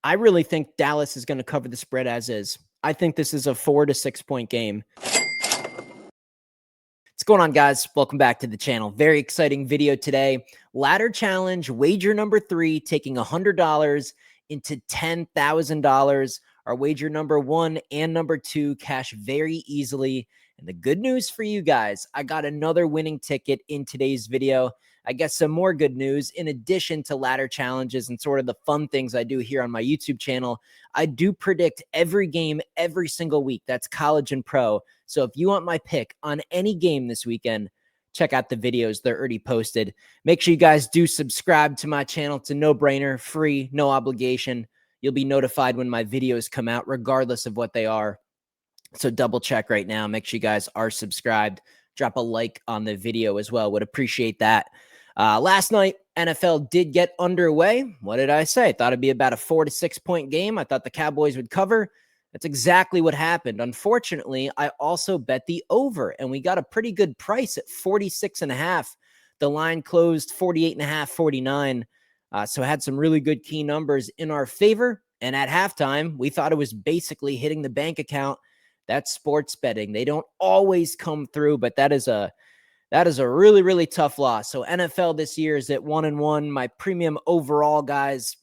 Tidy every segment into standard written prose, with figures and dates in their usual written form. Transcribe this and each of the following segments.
I really think Dallas is going to cover the spread as is. I think this is a 4 to 6 point game. What's going on, guys? Welcome back to the channel. Very exciting video today. Ladder challenge, wager number 3, taking $100 into $10,000. Our wager number 1 and number 2 cash very easily. And the good news for you guys, I got another winning ticket in today's video. I guess some more good news in addition to ladder challenges and sort of the fun things I do here on my YouTube channel. I do predict every game every single week. That's college and pro. So if you want my pick on any game this weekend, check out the videos. They're already posted. Make sure you guys do subscribe to my channel. It's a no-brainer, free, no obligation. You'll be notified when my videos come out, regardless of what they are. So double check right now. Make sure you guys are subscribed. Drop a like on the video as well. Would appreciate that. Last night, NFL did get underway. What did I say? I thought it'd be about a 4 to 6 point game. I thought the Cowboys would cover. That's exactly what happened. Unfortunately, I also bet the over, and we got a pretty good price at 46.5. The line closed 48.5, 49. So had some really good key numbers in our favor. And at halftime, we thought it was basically hitting the bank account. That's sports betting. They don't always come through, but that is a really, really tough loss. So NFL this year is at 1-1. My premium overall, guys,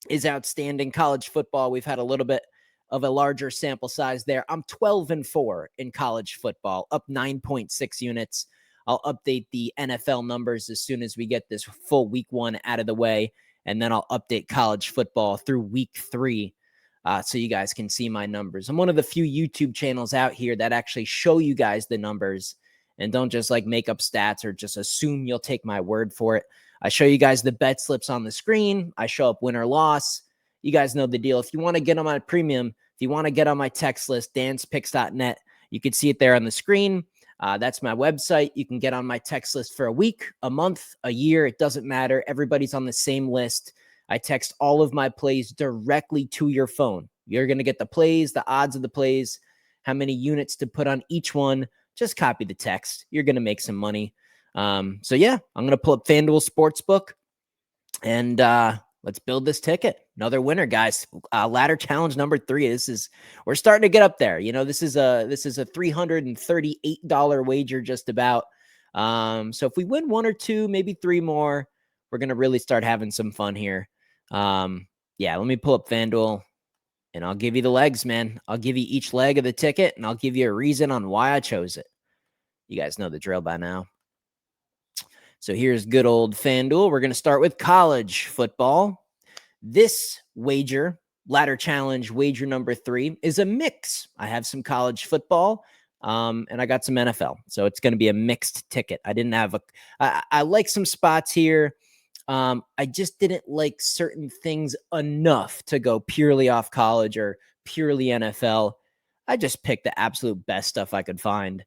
is outstanding. College football, we've had a little bit of a larger sample size there. I'm 12-4 in college football, up 9.6 units. I'll update the NFL numbers as soon as we get this full week 1 out of the way, and then I'll update college football through week 3 so you guys can see my numbers. I'm one of the few YouTube channels out here that actually show you guys the numbers and don't just like make up stats or just assume you'll take my word for it. I show you guys the bet slips on the screen. I show up win or loss. You guys know the deal. If you want to get on my premium, if you want to get on my text list, danspicks.net, you can see it there on the screen. That's my website. You can get on my text list for a week, a month, a year. It doesn't matter. Everybody's on the same list. I text all of my plays directly to your phone. You're going to get the plays, the odds of the plays, how many units to put on each one. Just copy the text. You're going to make some money. So yeah, I'm going to pull up FanDuel Sportsbook and let's build this ticket. Another winner, guys. Ladder challenge number 3. We're starting to get up there. You know, this is a $338 wager just about. So if we win 1 or 2, maybe 3 more, we're going to really start having some fun here. Yeah, let me pull up FanDuel and I'll give you the legs, man. I'll give you each leg of the ticket and I'll give you a reason on why I chose it. You guys know the drill by now. So here's good old FanDuel. We're going to start with college football. This wager, ladder challenge wager number 3, is a mix. I have some college football and I got some NFL. So it's going to be a mixed ticket. I like some spots here. I just didn't like certain things enough to go purely off college or purely NFL. I just picked the absolute best stuff I could find.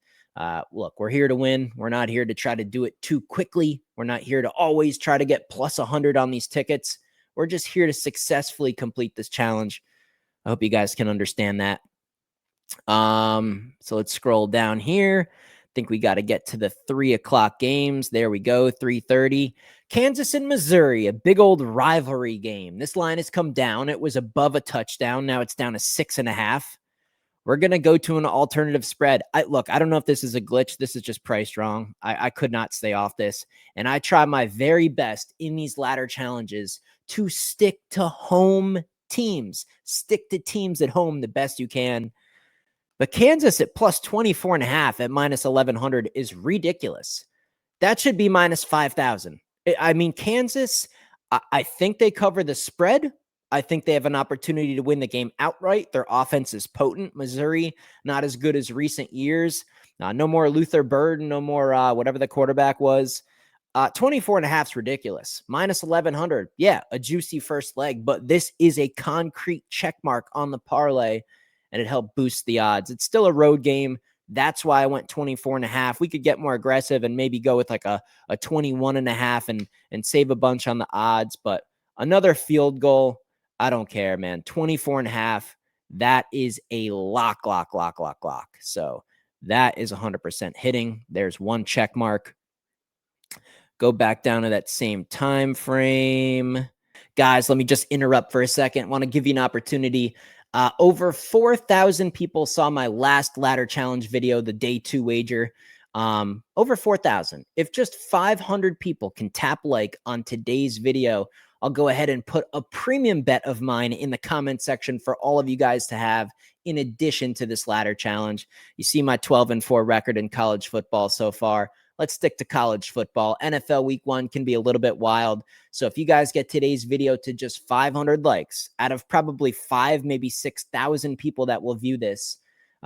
Look, we're here to win. We're not here to try to do it too quickly. We're not here to always try to get plus 100 on these tickets. We're just here to successfully complete this challenge. I hope you guys can understand that. So let's scroll down here. I think we got to get to the 3 o'clock games. There we go. 3:30. Kansas and Missouri, a big old rivalry game. This line has come down. It was above a touchdown. Now it's down to 6.5. We're going to go to an alternative spread. I don't know if this is a glitch. This is just priced wrong. I could not stay off this. And I try my very best in these ladder challenges to stick to home teams. Stick to teams at home the best you can. But Kansas at plus 24.5 at minus 1,100 is ridiculous. That should be minus 5,000. I mean, Kansas, I think they cover the spread. I think they have an opportunity to win the game outright. Their offense is potent. Missouri, not as good as recent years. No more Luther Burden, no more whatever the quarterback was. 24.5 is ridiculous. Minus 1,100. Yeah, a juicy first leg, but this is a concrete check mark on the parlay, and it helped boost the odds. It's still a road game. That's why I went 24.5. We could get more aggressive and maybe go with like a 21.5 and save a bunch on the odds, but another field goal, I don't care, man. 24.5, that is a lock. So that is 100% hitting. There's one check mark. Go back down to that same time frame. Guys, let me just interrupt for a second. I want to give you an opportunity. Over 4,000 people saw my last ladder challenge video, the day 2 wager. Over 4,000. If just 500 people can tap like on today's video, I'll go ahead and put a premium bet of mine in the comment section for all of you guys to have in addition to this ladder challenge. You see my 12-4 record in college football so far. Let's stick to college football. NFL week 1 can be a little bit wild. So if you guys get today's video to just 500 likes out of probably 5, maybe 6,000 people that will view this,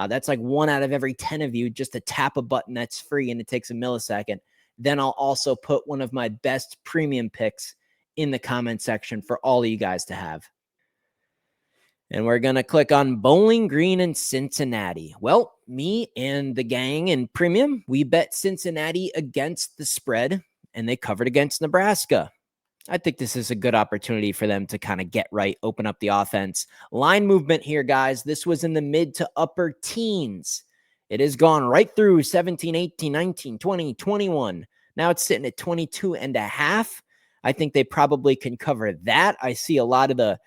that's like 1 out of every 10 of you just to tap a button that's free and it takes a millisecond. Then I'll also put one of my best premium picks in the comment section for all of you guys to have. And we're going to click on Bowling Green and Cincinnati. Well, me and the gang in premium, we bet Cincinnati against the spread, and they covered against Nebraska. I think this is a good opportunity for them to kind of get right, open up the offense. Line movement here, guys. This was in the mid to upper teens. It has gone right through 17, 18, 19, 20, 21. Now it's sitting at 22.5. I think they probably can cover that. I see a lot of the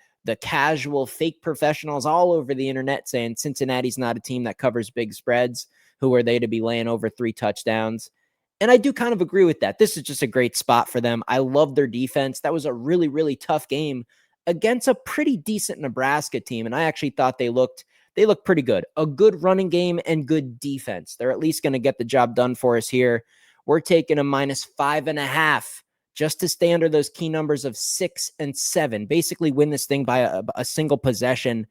casual fake professionals all over the internet saying Cincinnati's not a team that covers big spreads. Who are they to be laying over 3 touchdowns? And I do kind of agree with that. This is just a great spot for them. I love their defense. That was a really, really tough game against a pretty decent Nebraska team. And I actually thought they looked pretty good. A good running game and good defense. They're at least going to get the job done for us here. We're taking a -5.5 just to stay under those key numbers of 6 and 7. Basically win this thing by a single possession.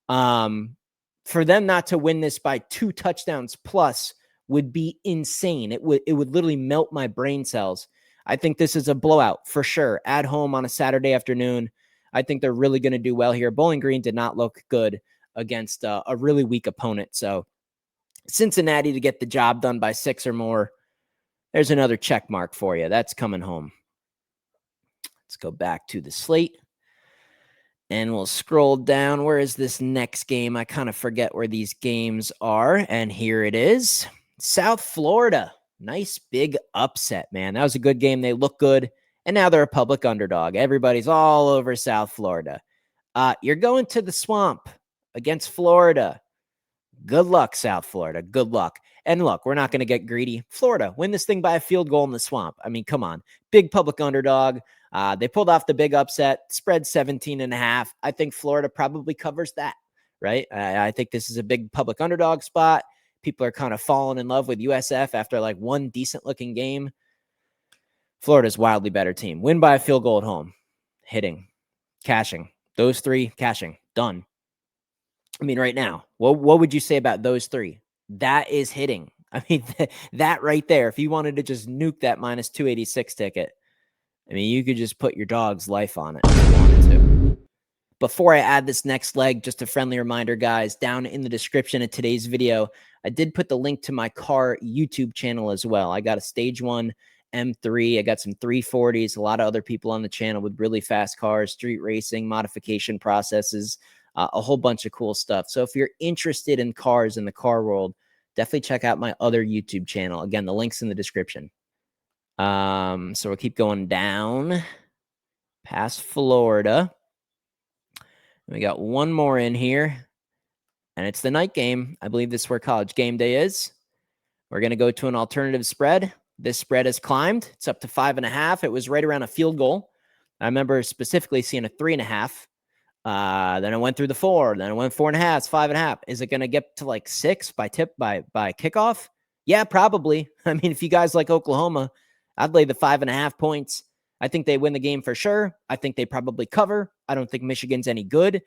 For them not to win this by 2 touchdowns plus would be insane. It would literally melt my brain cells. I think this is a blowout for sure. At home on a Saturday afternoon. I think they're really going to do well here. Bowling Green did not look good against a really weak opponent. So Cincinnati to get the job done by 6 or more. There's another check mark for you. That's coming home. Let's go back to the slate. And we'll scroll down. Where is this next game? I kind of forget where these games are. And here it is. South Florida. Nice big upset, man. That was a good game. They look good. And now they're a public underdog. Everybody's all over South Florida. You're going to the Swamp against Florida. Good luck, South Florida. Good luck. And look, we're not going to get greedy. Florida, win this thing by a field goal in the Swamp. I mean, come on. Big public underdog. They pulled off the big upset, spread 17.5. I think Florida probably covers that, right? I think this is a big public underdog spot. People are kind of falling in love with USF after like one decent-looking game. Florida's wildly better team. Win by a field goal at home. Hitting. Cashing. Those 3, cashing. Done. I mean, right now, what would you say about those 3? That is hitting. I mean, that right there, if you wanted to just nuke that -286 ticket, I mean, you could just put your dog's life on it if you wanted to. Before I add this next leg, just a friendly reminder, guys, down in the description of today's video, I did put the link to my car YouTube channel as well. I got a Stage 1 M3. I got some 340s, a lot of other people on the channel with really fast cars, street racing, modification processes, a whole bunch of cool stuff. So if you're interested in cars in the car world, definitely check out my other YouTube channel. Again, the link's in the description. So we'll keep going down past Florida. We got one more in here, and it's the night game. I believe this is where College Game Day is. We're going to go to an alternative spread. This spread has climbed. It's up to 5.5. It was right around a field goal. I remember specifically seeing a 3.5. Then I went through the 4. Then I went 4.5. It's 5.5. Is it going to get to like 6 by kickoff? Yeah, probably. I mean, if you guys like Oklahoma, I'd lay the 5.5 points. I think they win the game for sure. I think they probably cover. I don't think Michigan's any good.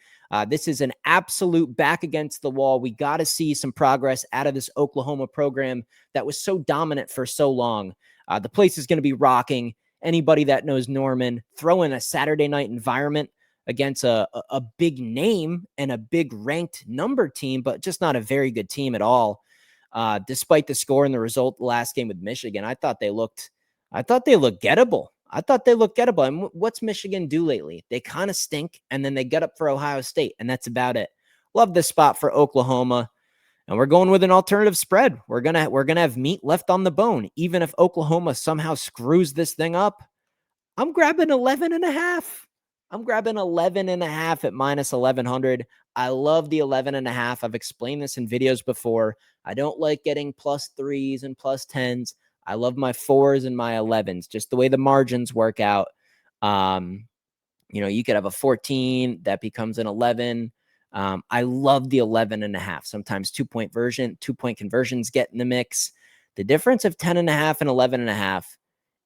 This is an absolute back against the wall. We got to see some progress out of this Oklahoma program that was so dominant for so long. The place is going to be rocking. Anybody that knows Norman, throw in a Saturday night environment against a big name and a big ranked number team, but just not a very good team at all. Despite the score and the result the last game with Michigan, I thought they looked gettable. And what's Michigan do lately? They kind of stink, and then they get up for Ohio State, and that's about it. Love this spot for Oklahoma, and we're going with an alternative spread. We're gonna have meat left on the bone, even if Oklahoma somehow screws this thing up. I'm grabbing 11.5. I'm grabbing 11.5 at minus 1100. I love the 11.5. I've explained this in videos before. I don't like getting plus 3s and plus 10s. I love my 4s and my 11s, just the way the margins work out. You could have a 14 that becomes an 11. I love the 11.5. Sometimes 2-point conversions get in the mix. The difference of 10.5 and 11.5,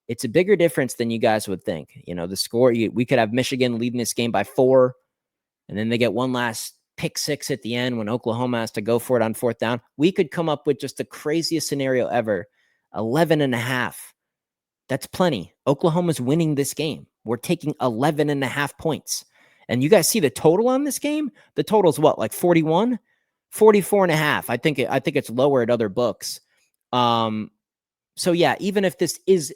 it's a bigger difference than you guys would think. The score, we could have Michigan leading this game by 4, and then they get one last pick 6 at the end when Oklahoma has to go for it on 4th down. We could come up with just the craziest scenario ever. 11.5. That's plenty. Oklahoma's winning this game. We're taking 11.5 points. And you guys see the total on this game? The total's what, like 41? 44.5. I think it's lower at other books. So yeah, even if this is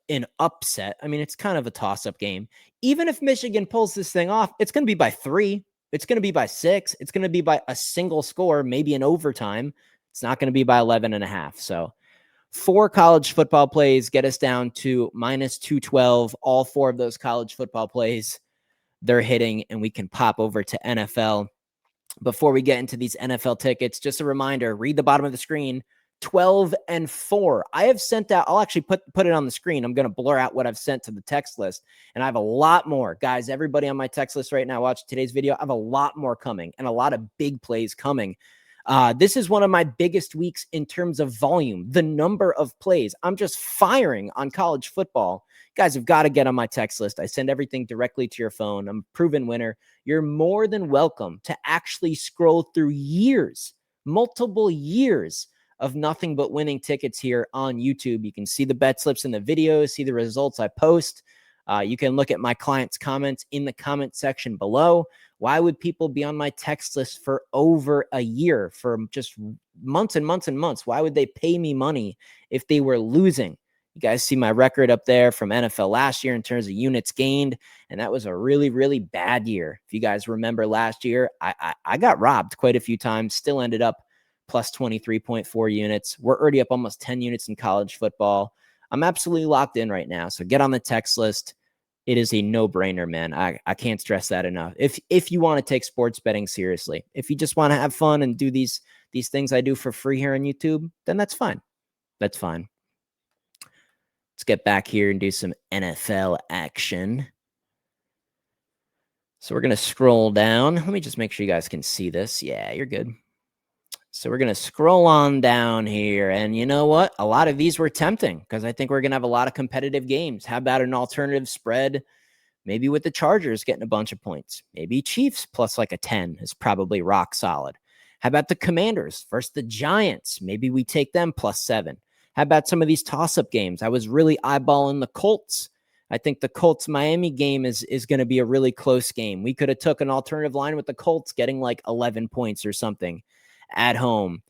an upset, I mean, it's kind of a toss-up game. Even if Michigan pulls this thing off, it's going to be by 3. It's going to be by 6. It's going to be by a single score, maybe in overtime. It's not going to be by 11.5. So 4 college football plays get us down to minus 212. All 4 of those college football plays, they're hitting, and we can pop over to NFL. Before we get into these NFL tickets, just a reminder, read the bottom of the screen. 12-4. I have sent out, I'll actually put it on the screen. I'm going to blur out what I've sent to the text list. And I have a lot more. Guys, everybody on my text list right now watching today's video, I have a lot more coming and a lot of big plays coming. This is one of my biggest weeks in terms of volume, the number of plays. I'm just firing on college football. Guys have got to get on my text list. I send everything directly to your phone. I'm a proven winner. You're more than welcome to actually scroll through years, multiple years of nothing but winning tickets here on YouTube. You can see the bet slips in the videos, see the results I post. You can look at my clients' comments in the comment section below. Why would people be on my text list for over a year, for just months and months and months? Why would they pay me money if they were losing? You guys see my record up there from NFL last year in terms of units gained, and that was a really, really bad year. If you guys remember last year, I got robbed quite a few times, still ended up plus 23.4 units. We're already up almost 10 units in college football. I'm absolutely locked in right now. So get on the text list. It is a no-brainer, man. I can't stress that enough. If you want to take sports betting seriously, if you just want to have fun and do these things I do for free here on YouTube, then that's fine. That's fine. Let's get back here and do some NFL action. So we're going to scroll down. Let me just make sure you guys can see this. Yeah, you're good. So we're going to scroll on down here. And you know what? A lot of these were tempting because I think we're going to have a lot of competitive games. How about an alternative spread? Maybe with the Chargers getting a bunch of points. Maybe Chiefs plus like a 10 is probably rock solid. How about the Commanders versus the Giants? Maybe we take them plus 7. How about some of these toss-up games? I was really eyeballing the Colts. I think the Colts-Miami game is going to be a really close game. We could have took an alternative line with the Colts getting like 11 points or something at home.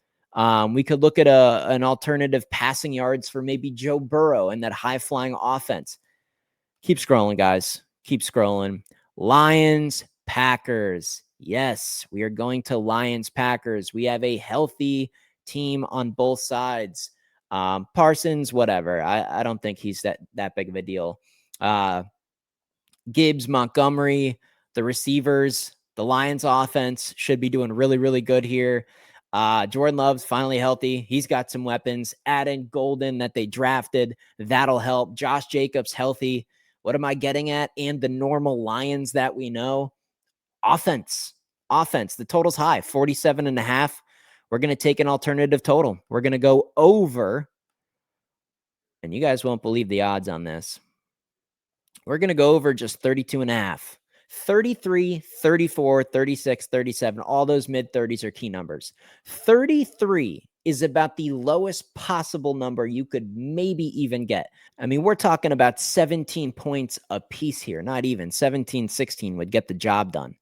We could look at an alternative passing yards for maybe Joe Burrow and that high-flying offense. Keep scrolling, guys. Keep scrolling. Lions, Packers. Yes, we are going to Lions, Packers. We have a healthy team on both sides. Parsons, whatever. I don't think he's that big of a deal. Gibbs, Montgomery, the receivers, the Lions offense should be doing really, really good here. Jordan Love's finally healthy. He's got some weapons. Adding Golden that they drafted, that'll help. Josh Jacobs healthy. What am I getting at? And the normal Lions that we know. Offense. The total's high, 47.5. We're going to take an alternative total. We're going to go over, and you guys won't believe the odds on this. We're going to go over just 32.5. 33, 34, 36, 37. All those mid-30s are key numbers. 33 is about the lowest possible number you could maybe even get. I mean, we're talking about 17 points a piece here. Not even 17, 16 would get the job done.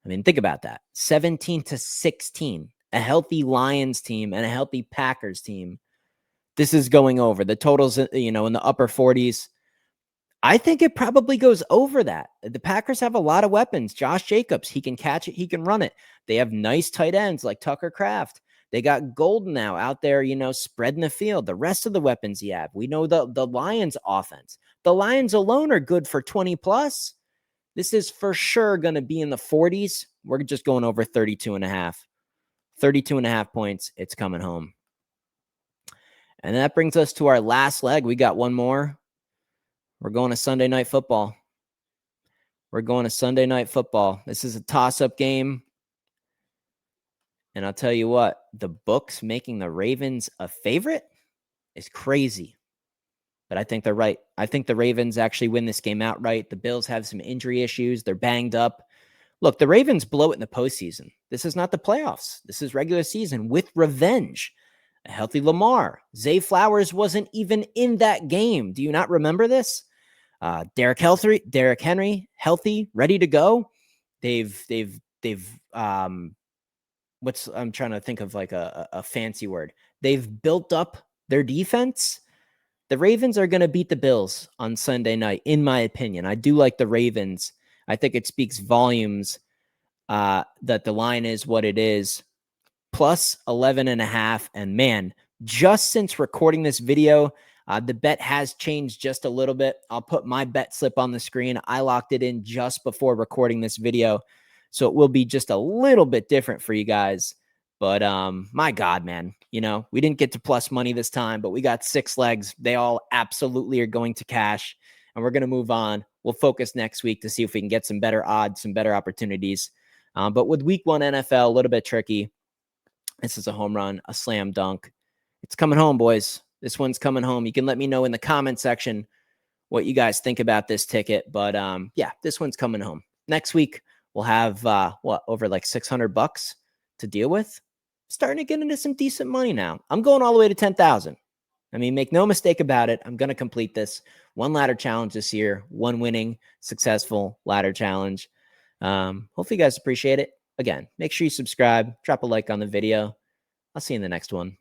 I mean, think about that. 17-16. A healthy Lions team and a healthy Packers team. This is going over. The totals, in the upper 40s. I think it probably goes over that. The Packers have a lot of weapons. Josh Jacobs, he can catch it. He can run it. They have nice tight ends like Tucker Kraft. They got Golden now out there, spreading the field. The rest of the weapons you have. We know the Lions offense. The Lions alone are good for 20 plus. This is for sure going to be in the 40s. We're just going over 32 and a half. 32 and a half points. It's coming home. And that brings us to our last leg. We got one more. We're going to Sunday Night Football. We're going to Sunday Night Football. This is a toss-up game. And I'll tell you what, the books making the Ravens a favorite is crazy. But I think they're right. I think the Ravens actually win this game outright. The Bills have some injury issues. They're banged up. Look, the Ravens blow it in the postseason. This is not the playoffs. This is regular season with revenge. A healthy Lamar. Zay Flowers wasn't even in that game. Do you not remember this? Derrick Henry, healthy, ready to go. I'm trying to think of like a fancy word. They've built up their defense. The Ravens are going to beat the Bills on Sunday night, in my opinion. I do like the Ravens. I think it speaks volumes that the line is what it is. Plus 11.5. And man, just since recording this video, the bet has changed just a little bit. I'll put my bet slip on the screen. I locked it in just before recording this video, so it will be just a little bit different for you guys. But my God, man, we didn't get to plus money this time, but we got 6 legs. They all absolutely are going to cash, and we're going to move on. We'll focus next week to see if we can get some better odds, some better opportunities. But with week 1 NFL, a little bit tricky. This is a home run, a slam dunk. It's coming home, boys. This one's coming home. You can let me know in the comment section what you guys think about this ticket. But yeah, this one's coming home. Next week, we'll have, over like $600 to deal with. Starting to get into some decent money now. I'm going all the way to 10,000. I mean, make no mistake about it. I'm going to complete this. 1 ladder challenge this year. 1 winning, successful ladder challenge. Hopefully you guys appreciate it. Again, make sure you subscribe, drop a like on the video. I'll see you in the next one.